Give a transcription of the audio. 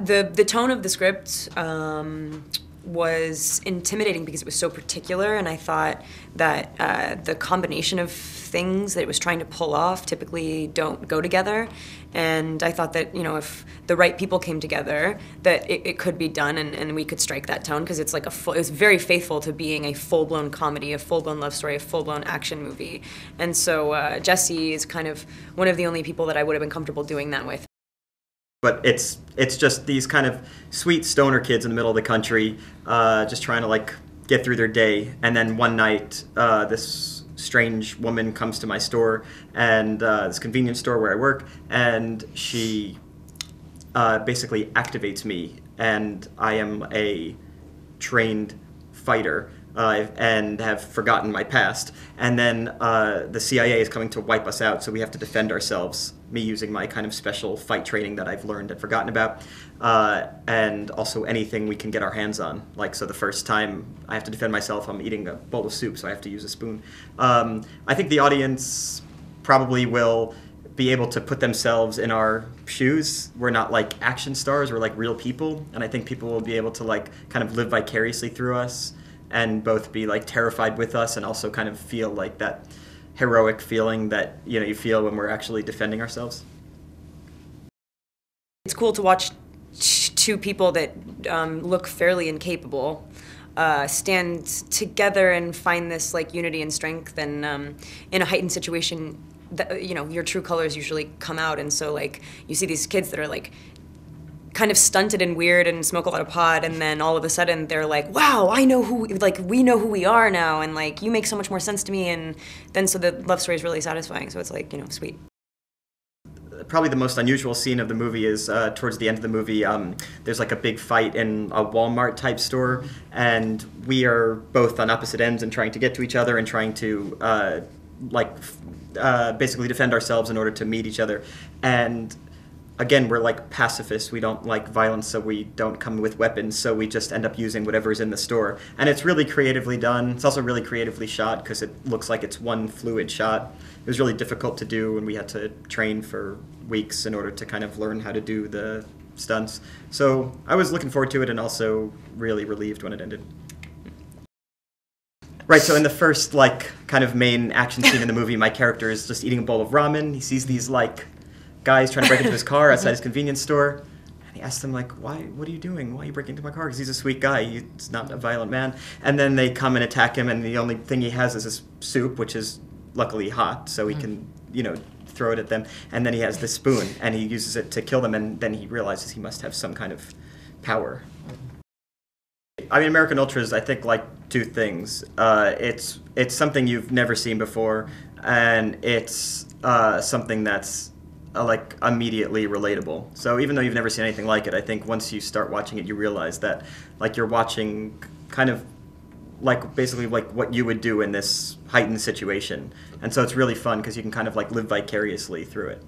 The tone of the script was intimidating because it was so particular, and I thought that the combination of things that it was trying to pull off typically don't go together. And I thought that, if the right people came together, that it could be done, and we could strike that tone, because it's like it was very faithful to being a full-blown comedy, a full-blown love story, a full-blown action movie. And so Jesse is kind of one of the only people that I would have been comfortable doing that with. But it's just these kind of sweet stoner kids in the middle of the country, just trying to get through their day. And then one night, this strange woman comes to my store, and this convenience store where I work, and she basically activates me, and I am a trained fighter. And have forgotten my past. And then the CIA is coming to wipe us out, so we have to defend ourselves, me using my kind of special fight training that I've learned and forgotten about, and also anything we can get our hands on. So the first time I have to defend myself, I'm eating a bowl of soup, so I have to use a spoon. I think the audience probably will be able to put themselves in our shoes. We're not action stars, we're real people, and I think people will be able to kind of live vicariously through us, and both be terrified with us, and also kind of feel that heroic feeling that you feel when we're actually defending ourselves. It's cool to watch two people that look fairly incapable stand together and find this unity and strength, and in a heightened situation, that, your true colors usually come out, and so you see these kids that are kind of stunted and weird and smoke a lot of pot, and then all of a sudden they're wow, I know who, we know who we are now, and you make so much more sense to me, and then so the love story is really satisfying, so it's sweet. Probably the most unusual scene of the movie is towards the end of the movie. There's a big fight in a Walmart type store, and we are both on opposite ends and trying to get to each other and trying to basically defend ourselves in order to meet each other. And again, we're pacifists. We don't like violence, so we don't come with weapons, so we just end up using whatever's in the store. And it's really creatively done. It's also really creatively shot, because it looks like it's one fluid shot. It was really difficult to do, and we had to train for weeks in order to kind of learn how to do the stunts. So I was looking forward to it, and also really relieved when it ended. Right, so in the first kind of main action scene in the movie, my character is just eating a bowl of ramen. He sees these guys trying to break into his car outside his convenience store, and he asks them why, what are you doing, why are you breaking into my car? Because he's a sweet guy, he's not a violent man. And then they come and attack him, and the only thing he has is this soup, which is luckily hot, so he can throw it at them. And then he has this spoon, and he uses it to kill them, and then he realizes he must have some kind of power. I mean, American Ultra's, I think, two things. It's something you've never seen before, and it's something that's immediately relatable. So even though you've never seen anything like it, I think once you start watching it, you realize that you're watching kind of basically what you would do in this heightened situation. And so it's really fun, because you can kind of live vicariously through it.